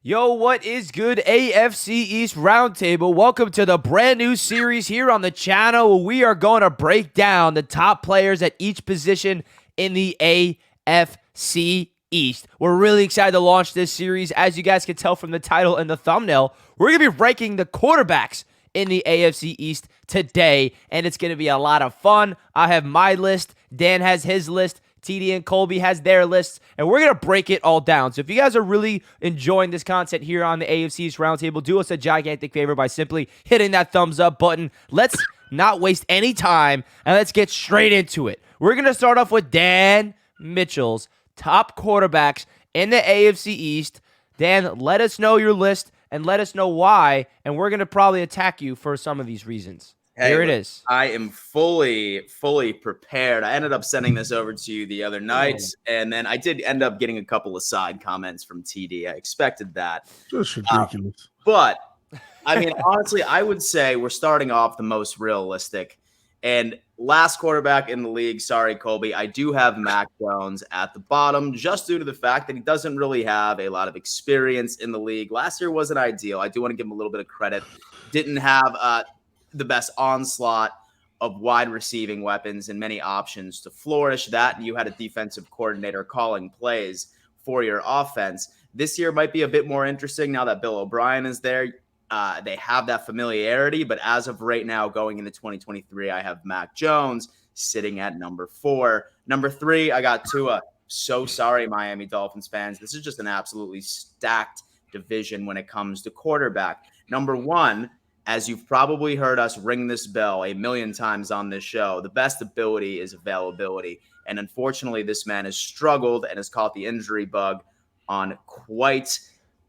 Yo, what is good, AFC East Roundtable? Welcome to the brand new series here on the channel. We are going to break down the top players at each position in the AFC East. We're really excited to launch this series. As you guys can tell from the title and the thumbnail, we're going to be ranking the quarterbacks in the AFC East today, and it's going to be a lot of fun. I have my list. Dan has his list. TD and Colby has their lists, and we're going to break it all down. So if you guys are really enjoying this content here on the AFC East Roundtable, do us a gigantic favor by simply hitting that thumbs up button. Let's not waste any time, and let's get straight into it. We're going to start off with Dan Mitchell's top quarterbacks in the AFC East. Dan, let us know your list and let us know why, and we're going to probably attack you for some of these reasons. Hey, here it is. I am fully prepared. I ended up sending this over to you the other night, and then I did end up getting a couple of side comments from TD. I expected that. Just ridiculous. But, I mean, honestly, I would say we're starting off the most realistic. And last quarterback in the league, sorry, Colby, I do have Mac Jones at the bottom just due to the fact that he doesn't really have a lot of experience in the league. Last year wasn't ideal. I do want to give him a little bit of credit. Didn't have the best onslaught of wide receiving weapons and many options to flourish. That and you had a defensive coordinator calling plays for your offense. This year might be a bit more interesting now that Bill O'Brien is there. They have that familiarity, but as of right now, going into 2023, I have Mac Jones sitting at number 4. Number 3, I got Tua. So sorry, Miami Dolphins fans. This is just an absolutely stacked division when it comes to quarterback. Number 1, as you've probably heard us ring this bell a million times on this show, the best ability is availability. And unfortunately, this man has struggled and has caught the injury bug on quite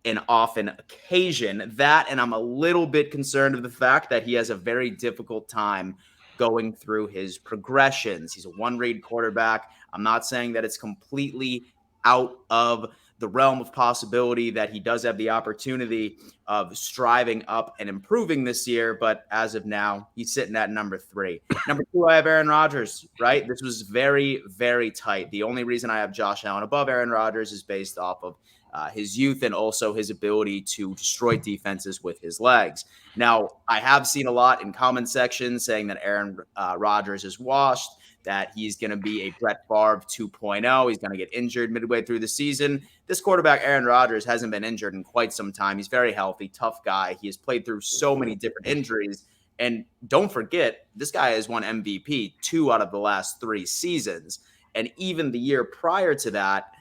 an often occasion. That, and I'm a little bit concerned of the fact that he has a very difficult time going through his progressions. He's a one-read quarterback. I'm not saying that it's completely out of the realm of possibility that he does have the opportunity of striving up and improving this year. But as of now, he's sitting at number 3. Number 2, I have Aaron Rodgers, right? This was very, very tight. The only reason I have Josh Allen above Aaron Rodgers is based off of his youth and also his ability to destroy defenses with his legs. Now, I have seen a lot in comment sections saying that Aaron Rodgers is washed, that he's going to be a Brett Favre 2.0. He's going to get injured midway through the season. This quarterback, Aaron Rodgers, hasn't been injured in quite some time. He's very healthy, tough guy. He has played through so many different injuries. And don't forget, this guy has won MVP 2 out of the last 3 seasons. And even the year prior to that,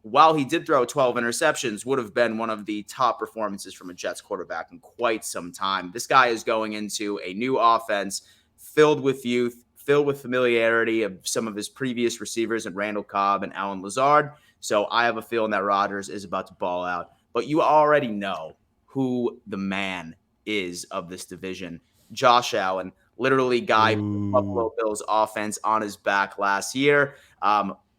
while he did throw 12 interceptions, would have been one of the top performances from a Jets quarterback in quite some time. This guy is going into a new offense filled with youth, filled with familiarity of some of his previous receivers and Randall Cobb and Allen Lazard. So I have a feeling that Rodgers is about to ball out. But you already know who the man is of this division. Josh Allen, literally guy Buffalo Bills offense on his back last year.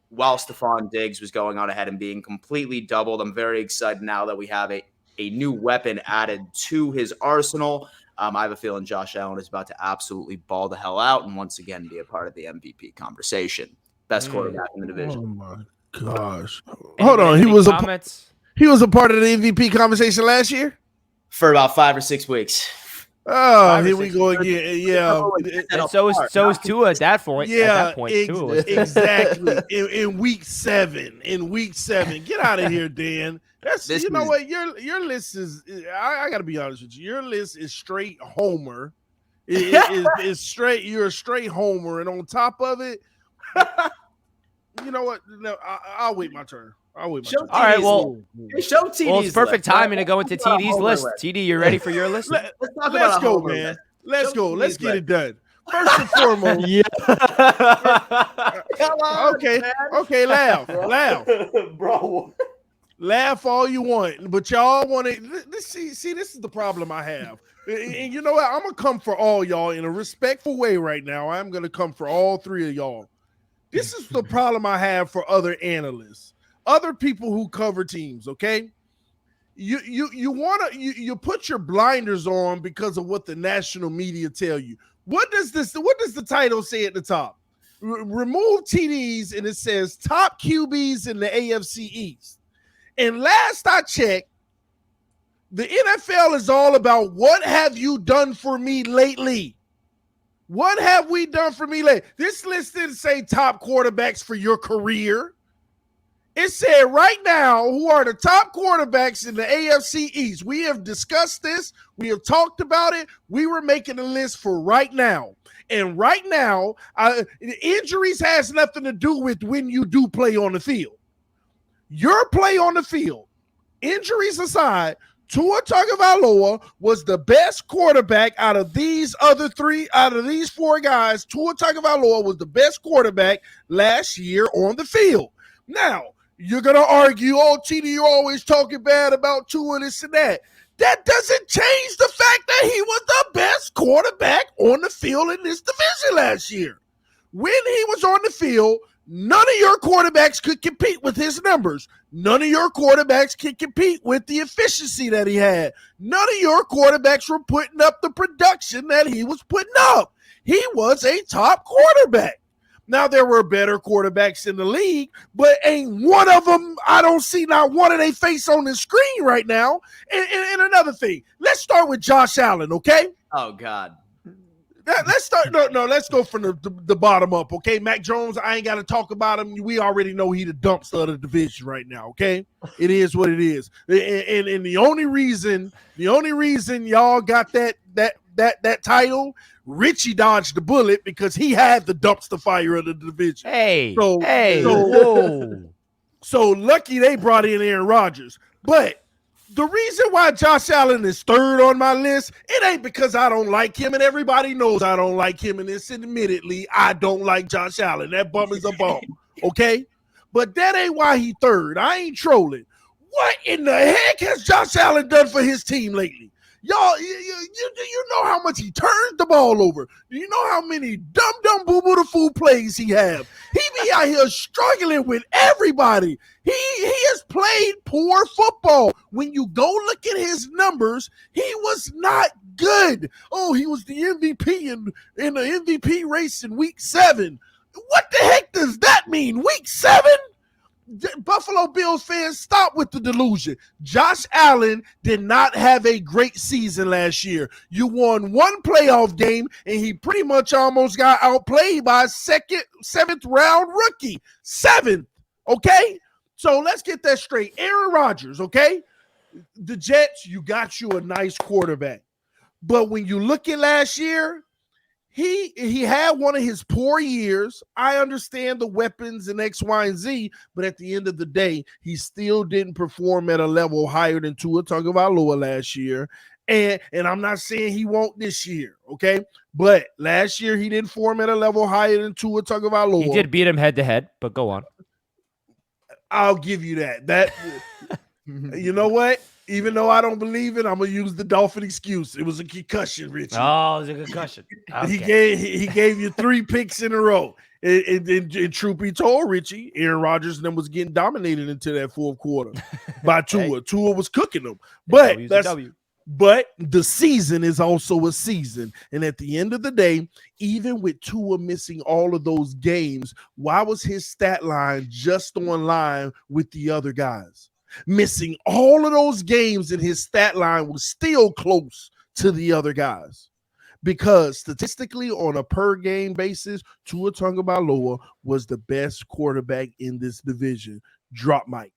While Stephon Diggs was going on ahead and being completely doubled, I'm very excited now that we have a new weapon added to his arsenal. I have a feeling Josh Allen is about to absolutely ball the hell out and once again be a part of the MVP conversation. Best quarterback in the division. Oh my gosh! Hold on, he was a part of the MVP conversation last year for about 5 or 6 weeks. Oh, here we go again. Yeah, and so is Tua at that point. Yeah, at that point exactly. in week 7, get out of here, Dan. That's you know what your list is. I got to be honest with you. Your list is straight homer. It's straight. You're a straight homer, and on top of it, you know what? No, I'll wait my turn. All right, well, it's perfect timing to go into TD's list. TD, you ready for your list? Let's go, man. Let's go. Let's get it done. First and foremost. Yeah. Okay, laugh. Bro. Laugh all you want, but y'all want to see. This is the problem I have, and you know what? I'm gonna come for all y'all in a respectful way right now. I'm gonna come for all 3 of y'all. This is the problem I have for other analysts, other people who cover teams. Okay, you put your blinders on because of what the national media tell you. What does the title say at the top? Remove TDs, and it says top QBs in the AFC East. And last I checked, The NFL is all about what have you done for me lately? What have we done for me lately? This list didn't say top quarterbacks for your career. It said right now, who are the top quarterbacks in the AFC East? We have discussed this. We have talked about it. We were making a list for right now. And right now, injuries has nothing to do with when you do play on the field. Your play on the field, injuries aside, Tua Tagovailoa was the best quarterback out of these four guys. Tua Tagovailoa was the best quarterback last year on the field. Now, you're going to argue, oh, TD, you're always talking bad about Tua and this and that. That doesn't change the fact that he was the best quarterback on the field in this division last year. When he was on the field, none of your quarterbacks could compete with his numbers. None of your quarterbacks could compete with the efficiency that he had. None of your quarterbacks were putting up the production that he was putting up. He was a top quarterback. Now, there were better quarterbacks in the league, but ain't one of them, I don't see not one of their face on the screen right now. And another thing, let's start with Josh Allen, okay? Oh, God. Let's start. No. Let's go from the bottom up, okay? Mac Jones, I ain't got to talk about him. We already know he the dumpster of the division right now, okay? It is what it is. And the only reason y'all got that title, Richie dodged the bullet because he had the dumpster fire of the division. So lucky they brought in Aaron Rodgers, but. The reason why Josh Allen is third on my list, it ain't because I don't like him, and everybody knows I don't like him, and it's admittedly, I don't like Josh Allen. That bum is a bum, okay? But that ain't why he third. I ain't trolling. What in the heck has Josh Allen done for his team lately? Y'all, you know how much he turns the ball over. Do you know how many dumb boo-boo-the-fool plays he have? He be out here struggling with everybody. He has played poor football. When you go look at his numbers, he was not good. Oh, he was the MVP in the MVP race in week 7. What the heck does that mean? Week 7? Buffalo Bills fans, stop with the delusion. Josh Allen did not have a great season last year. You won one playoff game, and he pretty much almost got outplayed by a seventh round rookie. 7th, okay? So let's get that straight. Aaron Rodgers, okay? The Jets, you got you a nice quarterback. But when you look at last year, he had one of his poor years. I understand the weapons and X, Y, and Z, but at the end of the day, he still didn't perform at a level higher than Tua Tagovailoa last year. And I'm not saying he won't this year, okay? But last year he didn't perform at a level higher than Tua Tagovailoa. He did beat him head to head, but go on. I'll give you that. You know what? Even though I don't believe it, I'm gonna use the Dolphin excuse. It was a concussion, Richie. Oh, it was a concussion. Okay. He gave you 3 picks in a row. And truth be told, Richie, Aaron Rodgers and them was getting dominated into that fourth quarter by Tua. Hey. Tua was cooking them. But the season is also a season. And at the end of the day, even with Tua missing all of those games, why was his stat line just on line with the other guys? Missing all of those games and his stat line was still close to the other guys. Because statistically, on a per game basis, Tua Tagovailoa was the best quarterback in this division. Drop mic.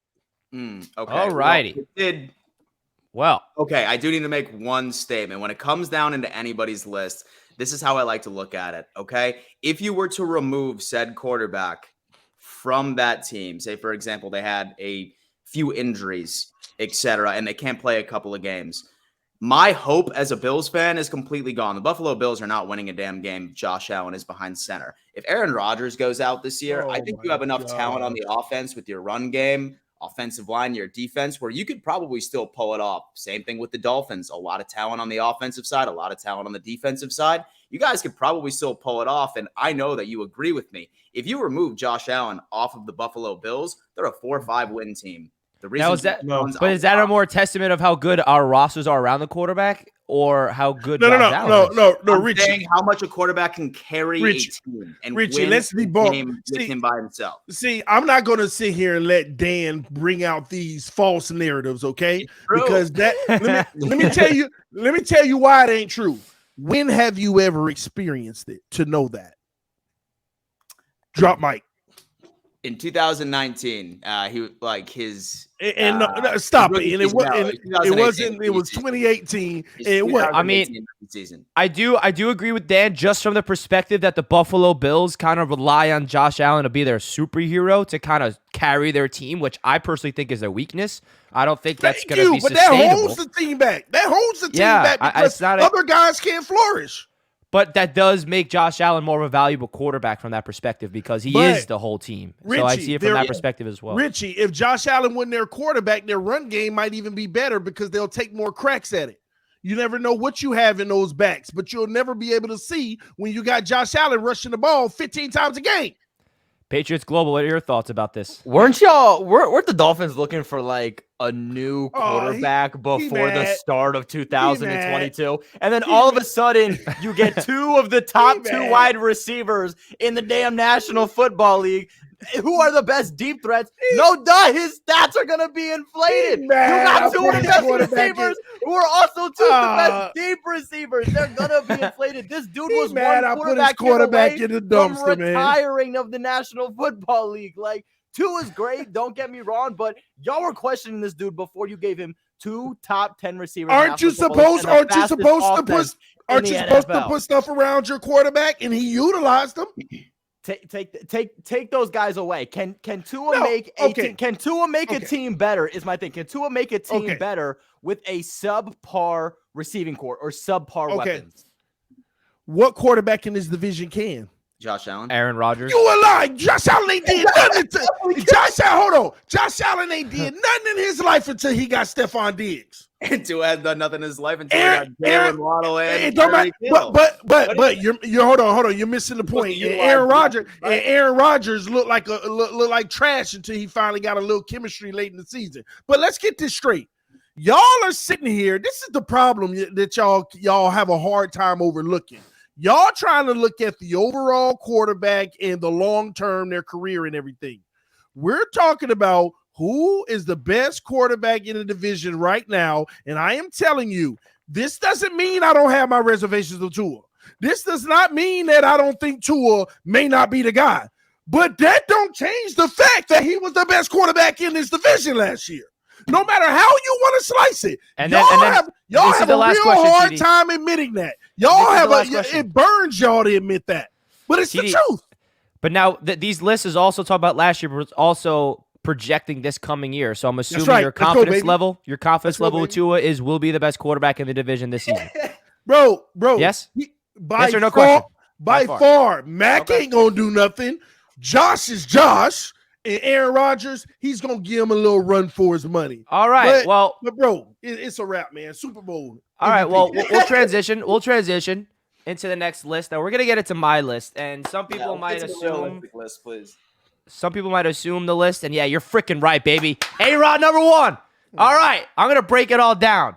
Okay. All righty. Okay, I do need to make one statement. When it comes down into anybody's list, this is how I like to look at it, okay? If you were to remove said quarterback from that team, say, for example, they had a few injuries, etc., and they can't play a couple of games, my hope as a Bills fan is completely gone. The Buffalo Bills are not winning a damn game if Josh Allen is behind center. If Aaron Rodgers goes out this year, I think you have enough talent on the offense with your run game, offensive line, your defense, where you could probably still pull it off. Same thing with the Dolphins. A lot of talent on the offensive side, a lot of talent on the defensive side. You guys could probably still pull it off, and I know that you agree with me. If you remove Josh Allen off of the Buffalo Bills, they're a 4-5 win team. The reason is that a more testament of how good our rosters are around the quarterback, or how good? No, I'm Richie. saying how much a quarterback can carry a team and Richie, win let's be a bold. game with him by himself. See, I'm not going to sit here and let Dan bring out these false narratives, okay? Because that let me tell you why it ain't true. When have you ever experienced it to know that? Drop mic. In 2019, he like his stop it. And it wasn't. It was 2018. It was. I mean, I do agree with Dan, just from the perspective that the Buffalo Bills kind of rely on Josh Allen to be their superhero to kind of carry their team, which I personally think is a weakness. I don't think that's going to be sustainable. But that holds the team back. That holds the team back because other guys can't flourish. But that does make Josh Allen more of a valuable quarterback from that perspective, because he is the whole team. Richie, so I see it from that perspective as well. Richie, if Josh Allen wasn't their quarterback, their run game might even be better because they'll take more cracks at it. You never know what you have in those backs, but you'll never be able to see when you got Josh Allen rushing the ball 15 times a game. Patriots Global, what are your thoughts about this? Weren't the Dolphins looking for like a new quarterback before the start of 2022? And then all of a sudden you get two of the top two wide receivers in the damn National Football League. Who are the best deep threats? No duh, his stats are gonna be inflated. You got two of the best receivers who are also two of the best deep receivers. They're gonna be inflated. This dude was one quarterback in the dumpster, from retiring of the National Football League. Like, two is great, don't get me wrong, but y'all were questioning this dude before you gave him two top 10 receivers. Aren't you supposed to put stuff around your quarterback, and he utilized them? Take those guys away. Can Tua make a team better? Is my thing. Can Tua make a team better with a subpar receiving core or subpar weapons? What quarterback in this division can? Josh Allen, Aaron Rodgers. You a lie. Josh Allen ain't did nothing. Josh Allen ain't did nothing in his life until he got Stephon Diggs. And Tua has done nothing in his life until he got Jalen Waddle and but you're hold on. You're missing the point. Aaron Rodgers looked like trash until he finally got a little chemistry late in the season. But let's get this straight. Y'all are sitting here. This is the problem that y'all have a hard time overlooking. Y'all trying to look at the overall quarterback and the long term, their career and everything. We're talking about who is the best quarterback in the division right now. And I am telling you, this doesn't mean I don't have my reservations of Tua. This does not mean that I don't think Tua may not be the guy. But that don't change the fact that he was the best quarterback in this division last year. No matter how you want to slice it. Y'all have a real hard time admitting that. It burns y'all to admit that. But it's the truth. But now these lists is also talking about last year, but it's also projecting this coming year. So I'm assuming your confidence level with Tua will be the best quarterback in the division this season. Bro. Yes? Yes or no question? By far. Mac ain't going to do nothing. Josh is Josh. And Aaron Rodgers, he's going to give him a little run for his money. All right. But bro, it's a wrap, man. Super Bowl. All right. Well, we'll transition. We'll transition into the next list. Now, we're going to get into my list. And some people might assume. List, please. Some people might assume the list. And yeah, you're freaking right, baby. A-Rod number one. All right. I'm going to break it all down.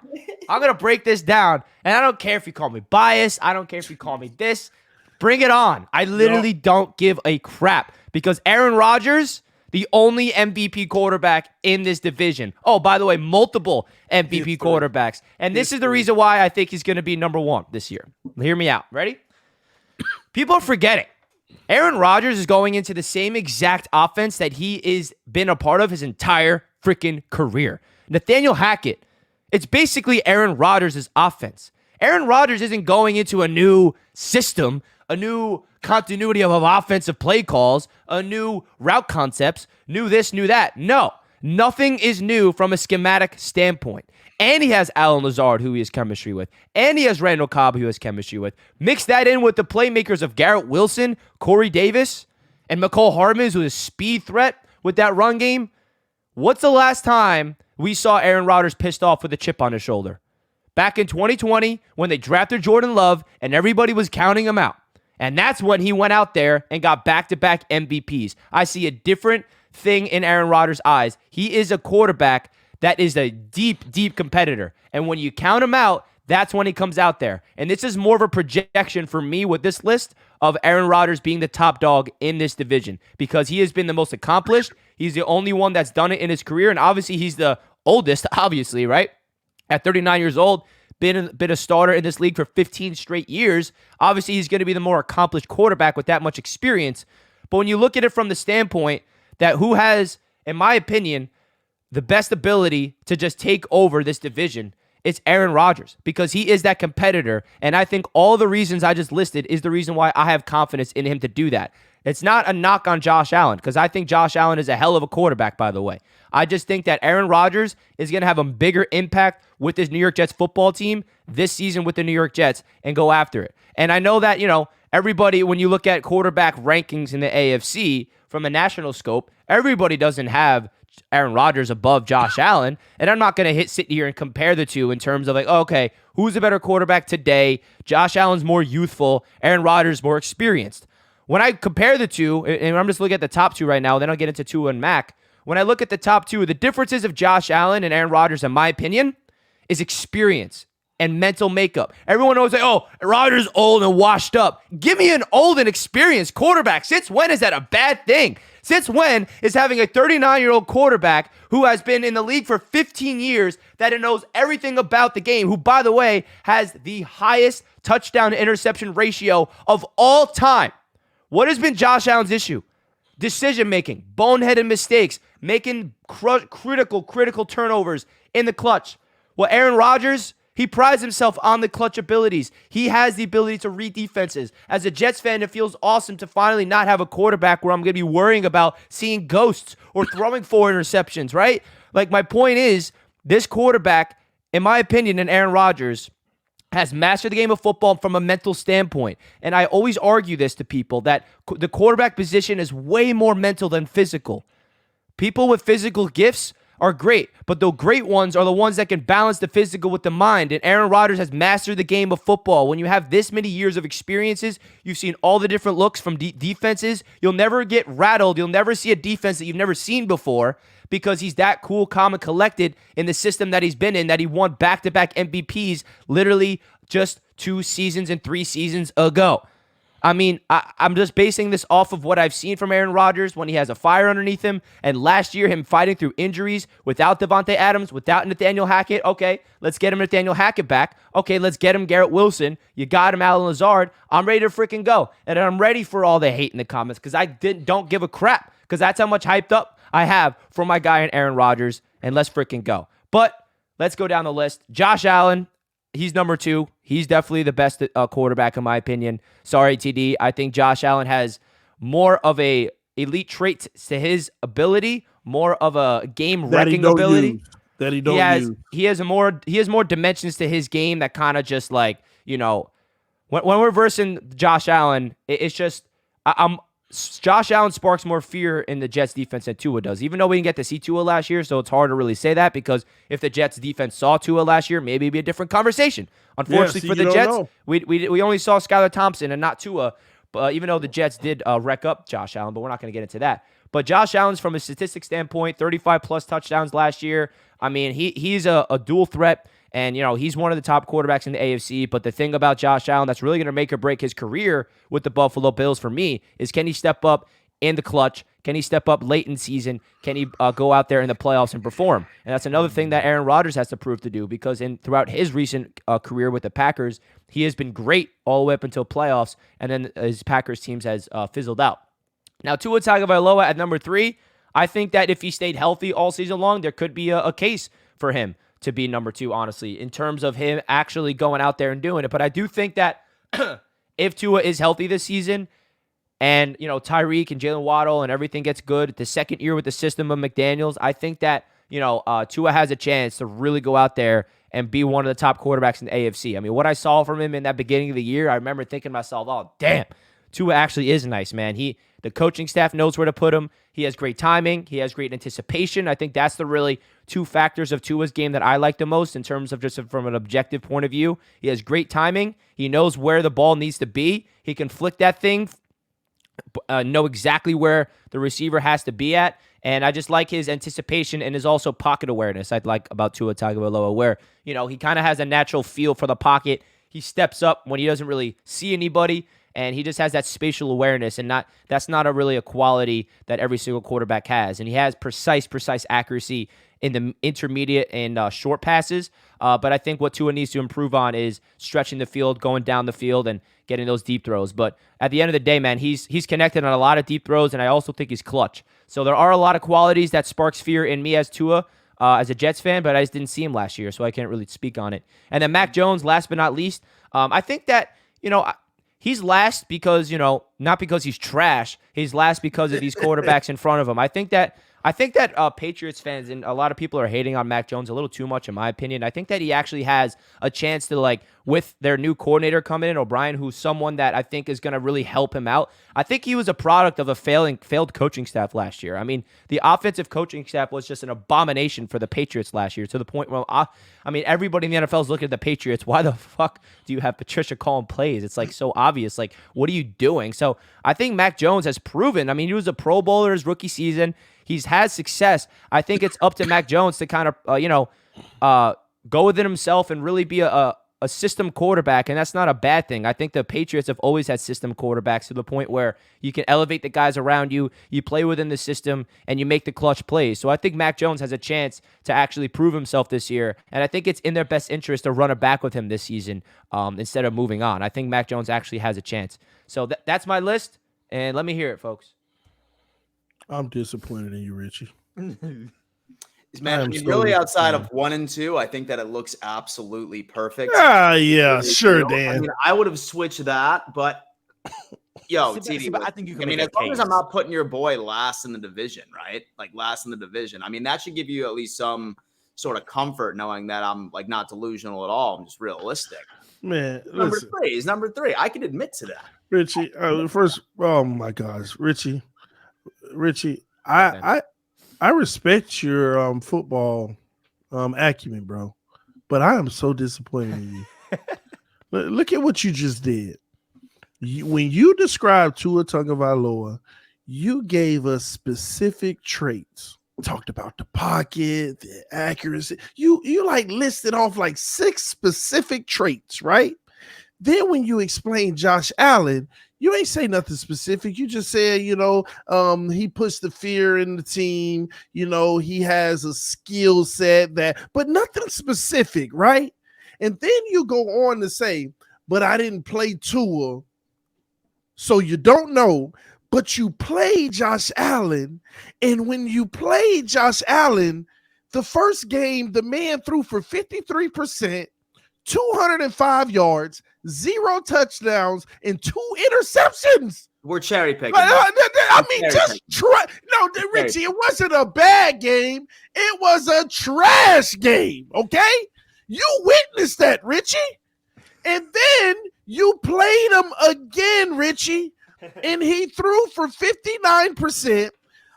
I'm going to break this down. And I don't care if you call me biased. I don't care if you call me this. Bring it on. I literally don't give a crap. Because Aaron Rodgers, the only MVP quarterback in this division. Oh, by the way, multiple MVP quarterbacks. And this is the reason why I think he's going to be number one this year. Hear me out. Ready? People are forgetting. Aaron Rodgers is going into the same exact offense that he is been a part of his entire freaking career. Nathaniel Hackett, it's basically Aaron Rodgers' offense. Aaron Rodgers isn't going into a new system, a new continuity of offensive play calls, a new route concepts, new this, new that. No, nothing is new from a schematic standpoint. And he has Alan Lazard, who he has chemistry with. And he has Randall Cobb, who he has chemistry with. Mix that in with the playmakers of Garrett Wilson, Corey Davis, and McCole Hardman, who's a speed threat with that run game. What's the last time we saw Aaron Rodgers pissed off with a chip on his shoulder? Back in 2020, when they drafted Jordan Love and everybody was counting him out. And that's when he went out there and got back-to-back MVPs. I see a different thing in Aaron Rodgers' eyes. He is a quarterback that is a deep, deep competitor. And when you count him out, that's when he comes out there. And this is more of a projection for me with this list of Aaron Rodgers being the top dog in this division because he has been the most accomplished. He's the only one that's done it in his career. And obviously, he's the oldest, obviously, right? At 39 years old, been a starter in this league for 15 straight years. Obviously, he's going to be the more accomplished quarterback with that much experience. But when you look at it from the standpoint that who has, in my opinion, the best ability to just take over this division, it's Aaron Rodgers because he is that competitor. And I think all the reasons I just listed is the reason why I have confidence in him to do that. It's not a knock on Josh Allen because I think Josh Allen is a hell of a quarterback, by the way. I just think that Aaron Rodgers is going to have a bigger impact with this New York Jets football team this season with the New York Jets and go after it. And I know that, everybody, when you look at quarterback rankings in the AFC from a national scope, everybody doesn't have Aaron Rodgers above Josh Allen, and I'm not going to sit here and compare the two in terms of okay, who's a better quarterback today? Josh Allen's more youthful, Aaron Rodgers more experienced. When I compare the two, and I'm just looking at the top two right now, then I'll get into Tua and Mac. When I look at the top two, the differences of Josh Allen and Aaron Rodgers, in my opinion, is experience and mental makeup. Everyone knows Rodgers old and washed up. Give me an old and experienced quarterback. Since when is that a bad thing? Since when is having a 39-year-old quarterback who has been in the league for 15 years that knows everything about the game, who, by the way, has the highest touchdown to interception ratio of all time? What has been Josh Allen's issue? Decision-making, boneheaded mistakes, making critical turnovers in the clutch. Well, Aaron Rodgers, he prides himself on the clutch abilities. He has the ability to read defenses. As a Jets fan, it feels awesome to finally not have a quarterback where I'm going to be worrying about seeing ghosts or throwing 4 interceptions, right? My point is, this quarterback, in my opinion, and Aaron Rodgers, has mastered the game of football from a mental standpoint. And I always argue this to people, that the quarterback position is way more mental than physical. People with physical gifts are great, but the great ones are the ones that can balance the physical with the mind. And Aaron Rodgers has mastered the game of football. When you have this many years of experiences, you've seen all the different looks from defenses. You'll never get rattled. You'll never see a defense that you've never seen before because he's that cool, calm, and collected in the system that he's been in, that he won back-to-back MVPs literally just 2 seasons and 3 seasons ago. I mean, I'm just basing this off of what I've seen from Aaron Rodgers when he has a fire underneath him. And last year, him fighting through injuries without Devontae Adams, without Nathaniel Hackett. Okay, let's get him Nathaniel Hackett back. Okay, let's get him Garrett Wilson. You got him Alan Lazard. I'm ready to freaking go. And I'm ready for all the hate in the comments because I don't give a crap because that's how much hyped up I have for my guy in Aaron Rodgers. And let's freaking go. But let's go down the list. Josh Allen. He's number 2. He's definitely the best quarterback in my opinion. Sorry, TD. I think Josh Allen has more of a elite trait to his ability, more of a game-wrecking ability. That he don't use. He has more dimensions to his game that kind of just when we're versing Josh Allen, it's just Josh Allen sparks more fear in the Jets defense than Tua does, even though we didn't get to see Tua last year, so it's hard to really say that because if the Jets defense saw Tua last year, maybe it'd be a different conversation. Unfortunately for the Jets, we only saw Skylar Thompson and not Tua, even though the Jets did wreck up Josh Allen, but we're not going to get into that. But Josh Allen's, from a statistic standpoint, 35-plus touchdowns last year. I mean, he's a dual threat. And, he's one of the top quarterbacks in the AFC. But the thing about Josh Allen that's really going to make or break his career with the Buffalo Bills for me is, can he step up in the clutch? Can he step up late in season? Can he go out there in the playoffs and perform? And that's another thing that Aaron Rodgers has to prove to do because throughout his recent career with the Packers, he has been great all the way up until playoffs. And then his Packers teams has fizzled out. Now, Tua Tagovailoa at number 3, I think that if he stayed healthy all season long, there could be a case for him to be number 2, honestly, in terms of him actually going out there and doing it. But I do think that if Tua is healthy this season and, Tyreek and Jalen Waddle and everything gets good, the second year with the system of McDaniels, I think that, Tua has a chance to really go out there and be one of the top quarterbacks in the AFC. I mean, what I saw from him in that beginning of the year, I remember thinking to myself, oh, damn, Tua actually is nice, man. The coaching staff knows where to put him. He has great timing. He has great anticipation. I think that's the really 2 factors of Tua's game that I like the most in terms of just from an objective point of view. He has great timing. He knows where the ball needs to be. He can flick that thing, know exactly where the receiver has to be at. And I just like his anticipation and his also pocket awareness. I'd like about Tua Tagovailoa, where, you know, he kind of has a natural feel for the pocket. He steps up when he doesn't really see anybody, and he just has that spatial awareness, and that's not really a quality that every single quarterback has. And he has precise accuracy in the intermediate and short passes. But I think what Tua needs to improve on is stretching the field, going down the field, and getting those deep throws. But at the end of the day, man, he's connected on a lot of deep throws, and I also think he's clutch. So there are a lot of qualities that sparks fear in me as Tua, as a Jets fan, but I just didn't see him last year, so I can't really speak on it. And then Mac Jones, last but not least, I think that, you know, he's last because, you know, not because he's trash. He's last because of these quarterbacks in front of him. I think that Patriots fans and a lot of people are hating on Mac Jones a little too much, in my opinion. I think that he actually has a chance to, like, with their new coordinator coming in, O'Brien, who's someone that I think is going to really help him out. I think he was a product of a failed coaching staff last year. I mean, the offensive coaching staff was just an abomination for the Patriots last year, to the point where, I mean, everybody in the NFL is looking at the Patriots. Why the fuck do you have Patricia calling plays? It's, like, so obvious. Like, what are you doing? So I think Mac Jones has proven. I mean, he was a Pro Bowler his rookie season. He's had success. I think it's up to Mac Jones to kind of, go within himself and really be a system quarterback, and that's not a bad thing. I think the Patriots have always had system quarterbacks to the point where you can elevate the guys around you, you play within the system, and you make the clutch plays. So I think Mac Jones has a chance to actually prove himself this year, and I think it's in their best interest to run it back with him this season instead of moving on. I think Mac Jones actually has a chance. So that's my list, and let me hear it, folks. I'm disappointed in you, Richie. Man, I mean, really outside of 1 and 2, I think that it looks absolutely perfect. Yeah, sure, Dan. I mean, I would have switched that, but yo, TD, but I think you can. I mean, as long as I'm not putting your boy last in the division, right? Like last in the division. I mean, that should give you at least some sort of comfort knowing that I'm like not delusional at all. I'm just realistic. Man, number 3 is number 3. I can admit to that. Richie, first, oh my gosh, Richie, I respect your football acumen, bro, but I am so disappointed in you. Look at what you just did. When you described Tua Tagovailoa, you gave us specific traits. Talked about the pocket, the accuracy. You like listed off like 6 specific traits, right? Then when you explain Josh Allen, you ain't say nothing specific. You just said, he puts the fear in the team. He has a skill set but nothing specific, right? And then you go on to say, but I didn't play Tua, so you don't know, but you played Josh Allen. And when you played Josh Allen, the first game, the man threw for 53%, 205 yards, 0 touchdowns, and 2 interceptions. We're cherry picking. I mean, just try. No, Richie, it wasn't a bad game. It was a trash game, okay? You witnessed that, Richie. And then you played him again, Richie, and he threw for 59%,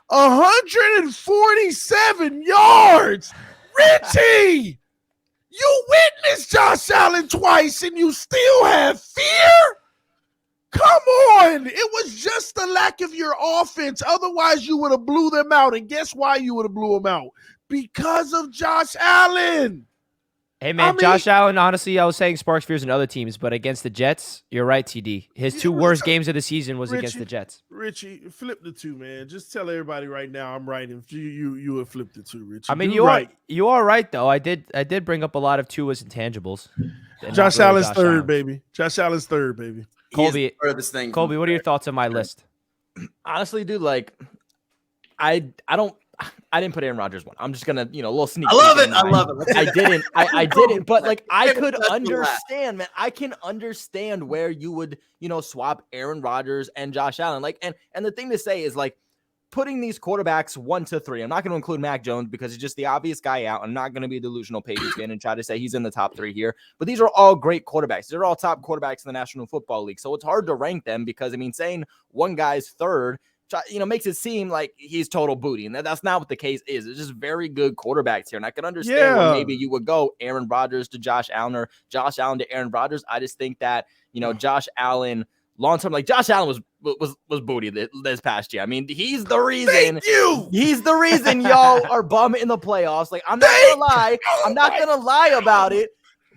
147 yards. Richie! You witnessed Josh Allen twice and you still have fear? Come on. It was just the lack of your offense. Otherwise, you would have blew them out. And guess why you would have blew them out? Because of Josh Allen. Hey, man, Josh Allen, honestly, I was saying sparks fears in other teams, but against the Jets, you're right, TD. His 2 worst games of the season was against the Jets. Richie, flip the 2, man. Just tell everybody right now I'm right. If you would flip the 2, Richie. I mean, you are right, though. I did bring up a lot of Tua's intangibles. Josh Allen's third, baby. Josh Allen's third, baby. Colby, what are your thoughts on my list? Honestly, dude, like, I didn't put Aaron Rodgers 1. I'm just gonna, a little sneak. I love it. I didn't, but like I could understand, man. I can understand where you would, swap Aaron Rodgers and Josh Allen. Like, and the thing to say is like putting these quarterbacks 1 to 3. I'm not going to include Mac Jones because he's just the obvious guy out. I'm not going to be a delusional Patriots fan and try to say he's in the top 3 here. But these are all great quarterbacks. They're all top quarterbacks in the National Football League. So it's hard to rank them because saying one guy's third, makes it seem like he's total booty. And that's not what the case is. It's just very good quarterbacks here. And I can understand where maybe you would go Aaron Rodgers to Josh Allen or Josh Allen to Aaron Rodgers. I just think that, Josh Allen long term, like Josh Allen was booty this past year. I mean, he's the reason. Thank you. He's the reason y'all are bumming in the playoffs. Like, I'm not gonna lie. I'm not gonna lie about it,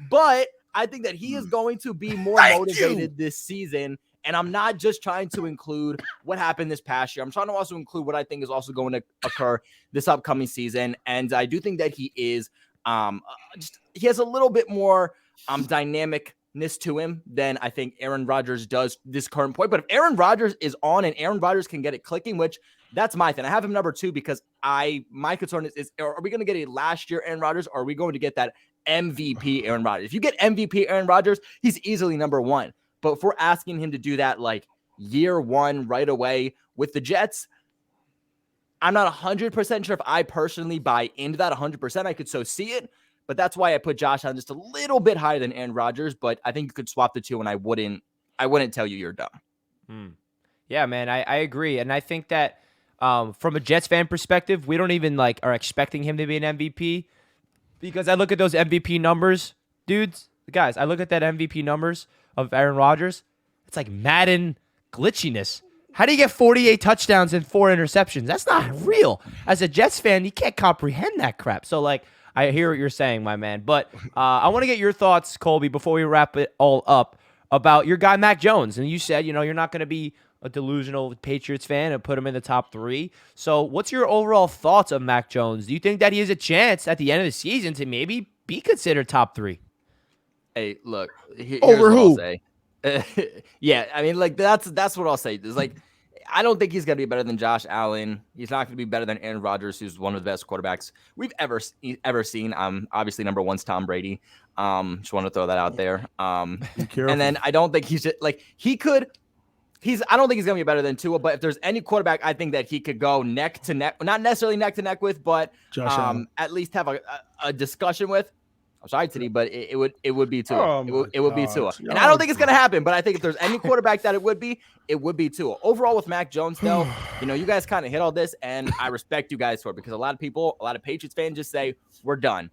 but I think that he is going to be more motivated this season. And I'm not just trying to include what happened this past year. I'm trying to also include what I think is also going to occur this upcoming season. And I do think that he is he has a little bit more dynamicness to him than I think Aaron Rodgers does this current point. But if Aaron Rodgers is on and Aaron Rodgers can get it clicking, which that's my thing. I have him number 2 because my concern is are we going to get a last year Aaron Rodgers, or are we going to get that MVP Aaron Rodgers? If you get MVP Aaron Rodgers, he's easily number 1. But if we're asking him to do that like year 1 right away with the Jets, I'm not 100% sure if I personally buy into that 100%. I could so see it, but that's why I put Josh Allen just a little bit higher than Aaron Rodgers. But I think you could swap the two, and I wouldn't tell you you're dumb. Yeah, man, I agree, and I think that from a Jets fan perspective, we don't even are expecting him to be an MVP, because I look at those MVP numbers, dudes, guys. I look at that MVP numbers of Aaron Rodgers. It's like Madden glitchiness. How do you get 48 touchdowns and 4 interceptions? That's not real. As a Jets fan, you can't comprehend that crap. So, I hear what you're saying, my man. But I want to get your thoughts, Colby, before we wrap it all up, about your guy, Mac Jones. And you said, you're not going to be a delusional Patriots fan and put him in the top 3. So what's your overall thoughts of Mac Jones? Do you think that he has a chance at the end of the season to maybe be considered top 3? Hey, look. Here's Over what who? I'll say. Yeah, I mean, that's what I'll say. It's I don't think he's going to be better than Josh Allen. He's not going to be better than Aaron Rodgers, who's one of the best quarterbacks we've ever seen. Obviously, number 1's Tom Brady. Just want to throw that out there. And then I don't think he's just I don't think he's going to be better than Tua, but if there's any quarterback, I think that he could go neck to neck, not necessarily neck to neck with, but at least have a discussion with. I'm sorry, Titty, but it would be Tua. It would be Tua. And I don't think it's going to happen, but I think if there's any quarterback that it would be Tua. Overall with Mac Jones, though, you guys kind of hit all this, and I respect you guys for it, because a lot of Patriots fans just say, we're done.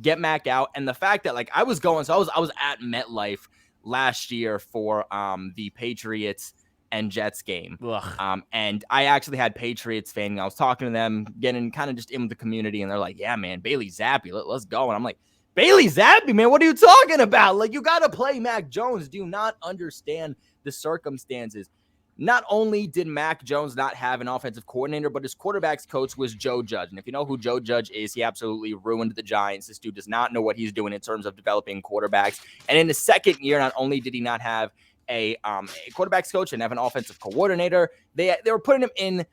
Get Mac out. And the fact that I was at MetLife last year for the Patriots and Jets game. And I actually had Patriots fan. I was talking to them, getting kind of just in with the community, and they're like, yeah, man, Bailey Zappi, let's go. And I'm like, Bailey Zappi, man, what are you talking about? You got to play Mac Jones. Do you not understand the circumstances? Not only did Mac Jones not have an offensive coordinator, but his quarterback's coach was Joe Judge. And if you know who Joe Judge is, he absolutely ruined the Giants. This dude does not know what he's doing in terms of developing quarterbacks. And in the second year, not only did he not have a quarterback's coach and have an offensive coordinator, they were putting him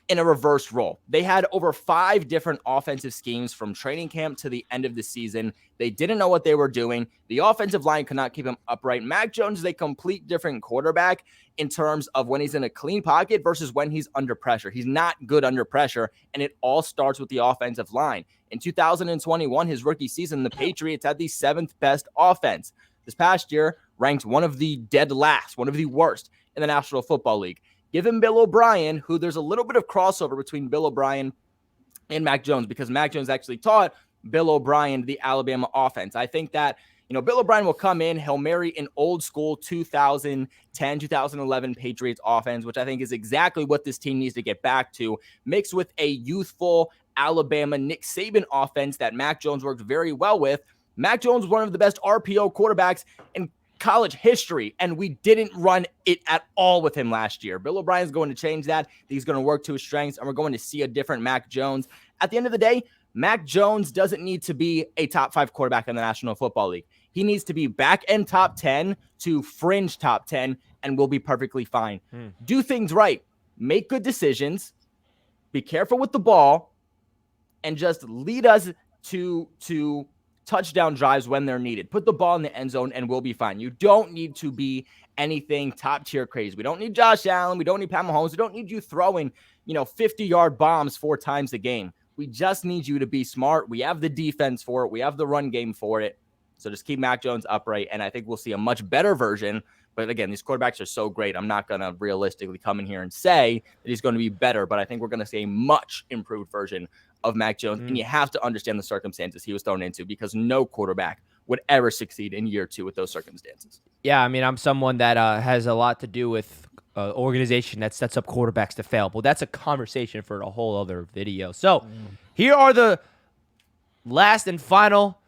in a reverse role. They had over 5 different offensive schemes from training camp to the end of the season. They didn't know what they were doing. The offensive line could not keep him upright. Mac Jones is a complete different quarterback in terms of when he's in a clean pocket versus when he's under pressure. He's not good under pressure, and it all starts with the offensive line. In 2021, his rookie season, the Patriots had the 7th best offense. This past year, ranked one of the dead last, one of the worst in the National Football League. Give him Bill O'Brien, who there's a little bit of crossover between Bill O'Brien and Mac Jones, because Mac Jones actually taught Bill O'Brien the Alabama offense. I think that, Bill O'Brien will come in, he'll marry an old school 2010, 2011 Patriots offense, which I think is exactly what this team needs to get back to, mixed with a youthful Alabama Nick Saban offense that Mac Jones worked very well with. Mac Jones was one of the best RPO quarterbacks in college history, and we didn't run it at all with him last year. Bill O'Brien's going to change that. He's going to work to his strengths, and we're going to see a different Mac Jones. At the end of the day, Mac Jones doesn't need to be a top 5 quarterback in the National Football League. He needs to be back end top 10 to fringe top 10, and we'll be perfectly fine. Do things right. Make good decisions. Be careful with the ball, and just lead us to touchdown drives when they're needed. Put the ball in the end zone and we'll be fine. You don't need to be anything top tier crazy. We don't need Josh Allen. We don't need Pat Mahomes. We don't need you throwing, 50-yard bombs 4 times a game. We just need you to be smart. We have the defense for it. We have the run game for it. So just keep Mac Jones upright, and I think we'll see a much better version. But again, these quarterbacks are so great. I'm not going to realistically come in here and say that he's going to be better, but I think we're going to see a much improved version of Mac Jones. And you have to understand the circumstances he was thrown into, because no quarterback would ever succeed in year 2 with those circumstances. Yeah, I mean, I'm someone that has a lot to do with organization that sets up quarterbacks to fail. But that's a conversation for a whole other video. So here are the last and final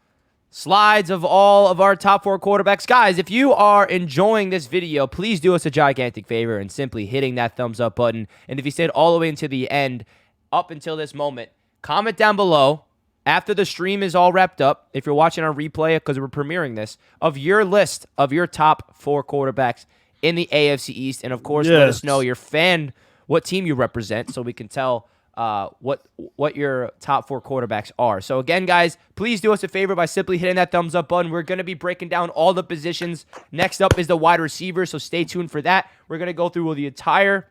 slides of all of our top 4 quarterbacks. Guys, if you are enjoying this video, please do us a gigantic favor and simply hitting that thumbs up button. And if you stayed all the way into the end, up until this moment, comment down below after the stream is all wrapped up, if you're watching on replay because we're premiering this, of your list of your top 4 quarterbacks in the AFC East. And of course, let us know what team you represent so we can tell what your top 4 quarterbacks are. So again, guys, please do us a favor by simply hitting that thumbs up button. We're going to be breaking down all the positions. Next up is the wide receiver, so stay tuned for that. We're going to go through the entire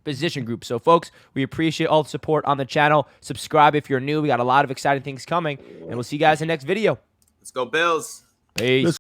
position group. So folks, we appreciate all the support on the channel. Subscribe if you're new. We got a lot of exciting things coming, and we'll see you guys in the next video. Let's go Bills. Peace.